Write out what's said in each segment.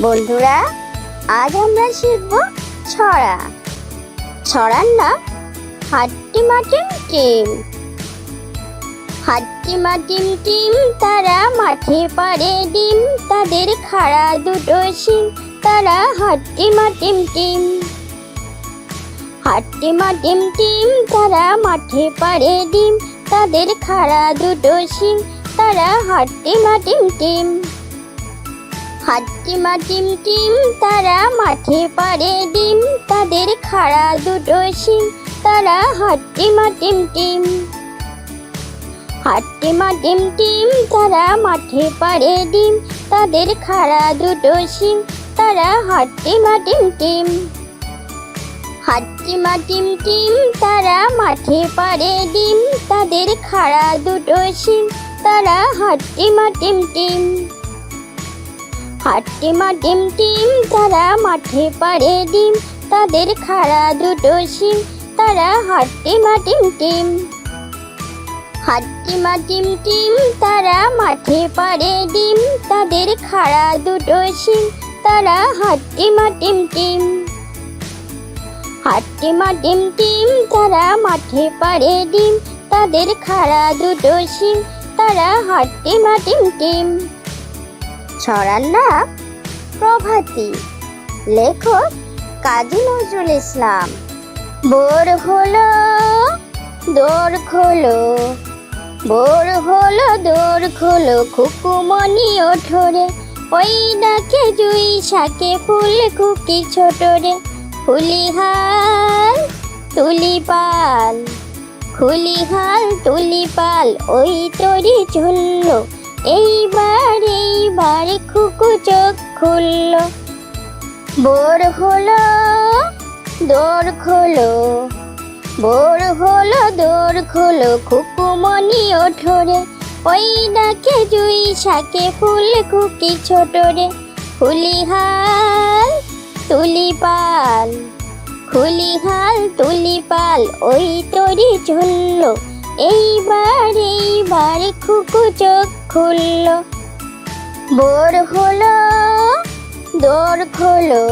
বন্ধুরা, আজ আমরা শিখব ছড়া। ছড়ার নাম হাট্টিমা টিম টিম। হাট্টিমা টিম টিম, তারা মাঠে পাড়ে ডিম, তাদের খাড়া দুটো শিং, তারা হাট্টিমা টিম টিম। হাট্টিমা টিম টিম, তারা মাঠে পাড়ে ডিম, তাদের খাড়া দুটো শিং, তারা হাট্টিমা টিম টিম। হাট্টিমা টিম টিম, তারা মাঠে পাড়ে ডিম, তাদের খাড়া দুটো শিং, তারা হাট্টিমা টিম টিম। হাট্টিমা টিম টিম, তারা মাঠে পাড়ে ডিম, তাদের খাড়া দুটো শিং, তারা হাট্টিমা টিম টিম। হাট্টিমা টিম টিম, তারা মাঠে পাড়ে ডিম, তাদের খাড়া দুটো শিং, তারা হাট্টিমা টিম টিম। হাট্টিমা টিম টিম, তারা মাঠে পাড়ে ডিম, তাদের খাড়া দুটো শিং, তারা হাট্টিমা টিম টিম। হাট্টিমা টিম টিম, তারা মাঠে পাড়ে ডিম, তাদের খাড়া দুটো শিং, তারা হাট্টিমা টিম টিম। হাট্টিমা টিম টিম, তারা মাঠে পাড়ে ডিম, তাদের খাড়া দুটো শিং, তারা হাট্টিমা টিম টিম। ছড়ার নাম প্রভাতী। লেখক কাজী নজরুল ইসলাম। ভোর হলো দোর খোলো, ভোর হলো দোর খোলো, খুকুমনি ওঠরে, ওই ডাকে জুই শাকে ফুল খুকি ছোটরে। খুলিহাল তুলিপাল, খুলিহাল তুলিপাল, ওই তরি ঝুললো, এইবার খুকু চোখ খুলল। ভোর হলো দোর খোলো, ভোর হলো দোর খোলো, খুকুমনি ওঠরে, ওই ডাকে জুই শাকে ফুল খুকি ছোটরে। খুলিহাল তুলিপাল, খুলিহাল তুলিপাল, ওই তরি ঝুললো, এইবার খুকু চোখ খুলল। ভোর হলো দোর খোলো,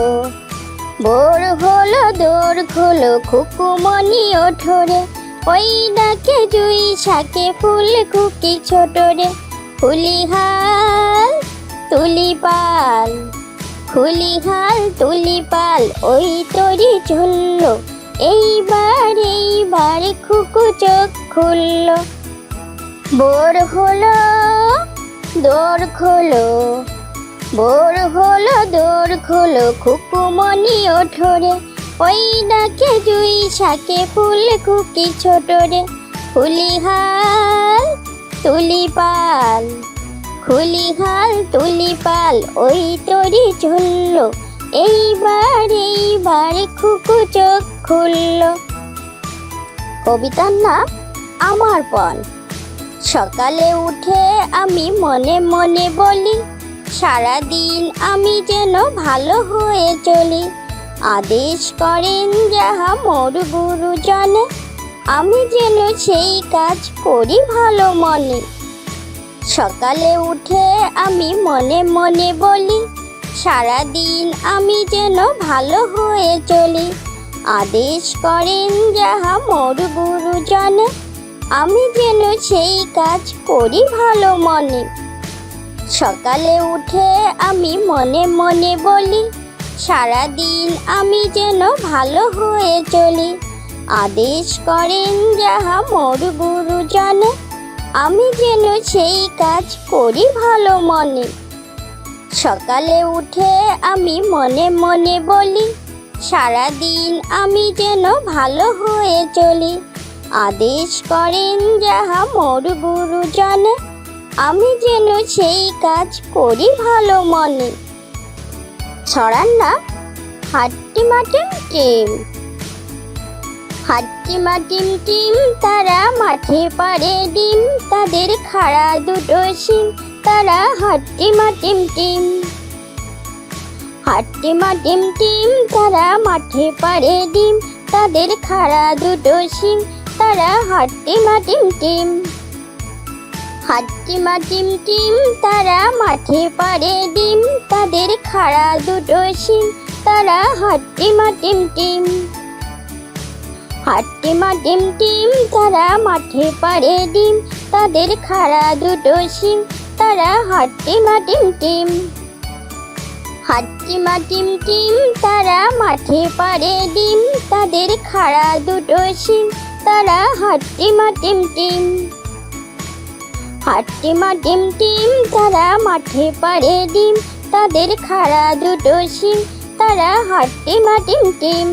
ভোর হলো দোর খোলো, খুকুমনি ওঠরে, ওই ডাকে জুই শাকে ফুল খুকি ছোটরে। খুলিহাল তুলিপাল, খুলিহাল তুলিপাল, ওই তরি ঝুললো, এইবার খুকু চোখ খুলল। ভোর হলো দোর খোলো, ভোর হলো দোর খোলো, খুকুমনি ওঠরে, ওই ডাকে জুই শাকে ফুল খুকি ছোটরে। খুলিহাল তুলিপাল, খুলিহাল তুলিপাল, ওই তরি ঝুললো, এইবার খুকু চোখ খুলল। কবিতার নাম আমার পণ। সকালে উঠে আমি মনে মনে বলি, সারাদিন আমি যেন ভালো হয়ে চলি। আদেশ করেন যাহা মোর গুরুজনে, আমি যেন সেই কাজ করি ভালো মনে। সকালে উঠে আমি মনে মনে বলি, সারাদিন আমি যেন ভালো হয়ে চলি। আদেশ করেন যাহা মোর গুরুজনে, আমি যেন সেই কাজ করি ভালো মনে। সকালে উঠে আমি মনে মনে বলি, সারাদিন আমি যেন ভালো হয়ে চলি। আদেশ করেন যাহা মোর গুরুজনে, আমি যেন সেই কাজ করি ভালো মনে। সকালে উঠে আমি মনে মনে বলি, সারাদিন আমি যেন ভালো হয়ে চলি। আদেশ করেন যাহা মোর গুরুজনে, আমি যেন সেই কাজ করি ভালো মনে। ছড়ার নাম হাট্টিমা টিম টিম। হাট্টিমা টিম টিম, তারা মাঠে পাড়ে ডিম, তাদের খাড়া দুটো শিং, তারা হাট্টিমা টিম টিম। হাট্টিমা টিম টিম, তারা মাঠে পাড়ে ডিম, তাদের খাড়া দুটো শিং, তারা হাট্টিমা টিম টিম। হাট্টিমা টিম তারা মাঠে পাড়ে ডিম, তাদের খাড়া দুটো শিং, তারা হাট্টিমা টিম। হাট্টিমা টিম তারা মাঠে পাড়ে ডিম, তাদের খাড়া দুটো শিং, তারা হাট্টিমা টিম। হাট্টিমা টিম তারা মাঠে পাড়ে ডিম, তাদের খাড়া দুটো শিং, তারা হাট্টিমা টিম। হাট্টিমা টিম তারা মাঠে পাড়ে ডিম, তাদের খাড়া দুটো শিং, তারা হাট্টিমা টিম।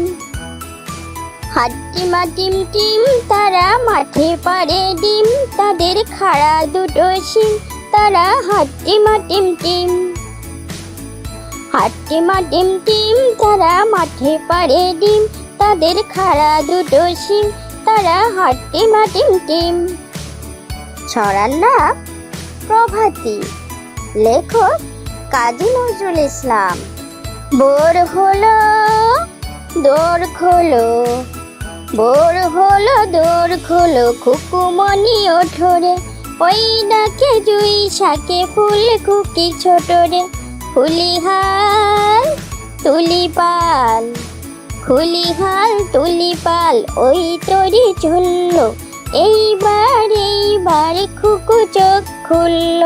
হাট্টিমা টিম তারা মাঠে পাড়ে ডিম, তাদের খাড়া দুটো শিং, তারা হাট্টিমা টিম। হাট্টিমা টিম তারা মাঠে পাড়ে ডিম, তাদের খাড়া দুটো শিং, তারা হাট্টিমা টিম। ছড়ার নাম প্রভাতী, লেখক কাজী নজরুল ইসলাম। ভোর হলো দোর খোলো, ভোর হলো দোর খোলো, খুকুমনি ওঠরে, ওই ডাকে জুই শাকে ফুল খুকি ছোটরে। খুলিহাল তুলিপাল, খুলিহাল তুলিপাল, ওই তরি ঝুললো, এইবার খুকু চোখ খুলল।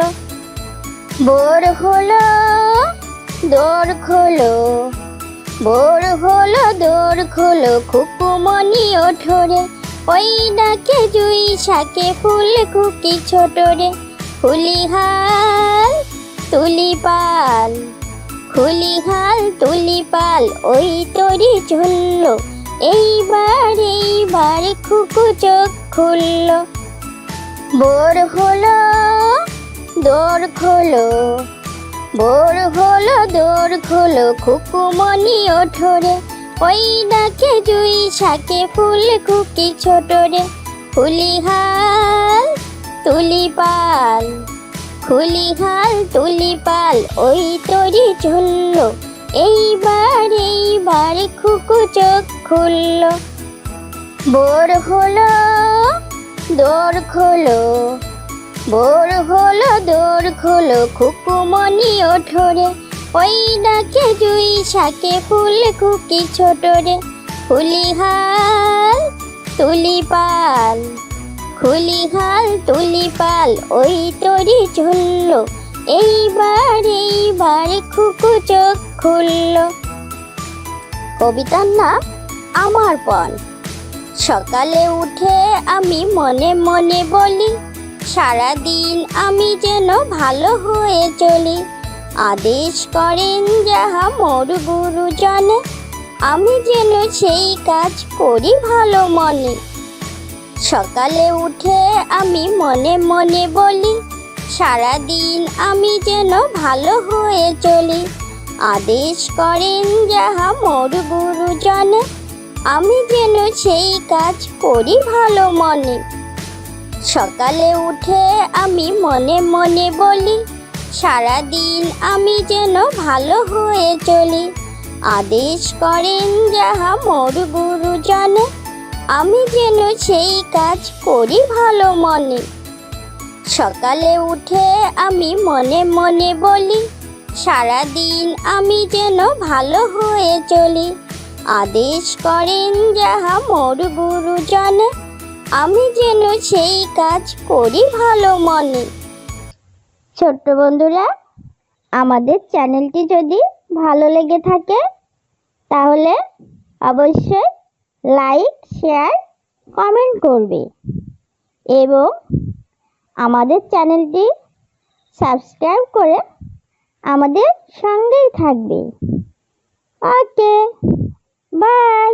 ভোর হলো দোর খোলো, ভোর হলো দোর খোলো, খুকুমনি ওঠরে, ওই ডাকে জুই শাকে ফুল খুকি ছোটরে। খুলিহাল তুলিপাল, খুলিহাল তুলিপাল, ওই তরি ঝুললো, এইবার খুকু চোখ খুলল। ভোর হলো দোর খোলো, ভোর হলো দোর খোলো, খুকুমনি ওঠরে, ওই ডাকে জুই শাকে ফুল খুকি ছোটরে। খুলিহাল তুলিপাল, খুলিহাল তুলিপাল, ওই তরি ঝুললো, এইবার খুকু চোখ খুলল। ভোর হলো দোর খোলো, ভোর হলো দোর খোলো, খুকুমনি ওঠরে, ওই ডাকে জুই শাকে ফুল খুকি ছোটরে। খুলিহাল তুলিপাল, খুলিহাল তুলিপাল, ওই তরি ঝুললো, এইবার খুকু চোখ খুলল। কবিতার নাম আমার পণ। সকালে উঠে আমি মনে মনে বলি, সারাদিন আমি যেন ভালো হয়ে চলি। আদেশ করেন যাহা মোর গুরুজনে, আমি যেন সেই কাজ করি ভালো মনে। সকালে উঠে আমি মনে মনে বলি, সারাদিন আমি যেন ভালো হয়ে চলি। আদেশ করেন যাহা মোর গুরুজনে, আমি যেন সেই কাজ করি ভালো মনে। সকালে উঠে আমি মনে মনে বলি, সারাদিন আমি যেন ভালো হয়ে চলি। আদেশ করেন যাহা মোর গুরুজনে, আমি যেন সেই কাজ করি ভালো মনে। সকালে উঠে আমি মনে মনে বলি, সারাদিন আমি যেন ভালো হয়ে চলি। আদেশ করেন যাহা মোর গুরুজনে, আমি যেন সেই কাজ করি ভালো মনে। ছোট্ট বন্ধুরা, আমাদের চ্যানেলটি যদি ভালো লেগে থাকে তাহলে অবশ্যই লাইক, শেয়ার, কমেন্ট করবে এবং আমাদের চ্যানেলটি সাবস্ক্রাইব করে আমাদের সঙ্গেই থাকবে। ওকে, বাই।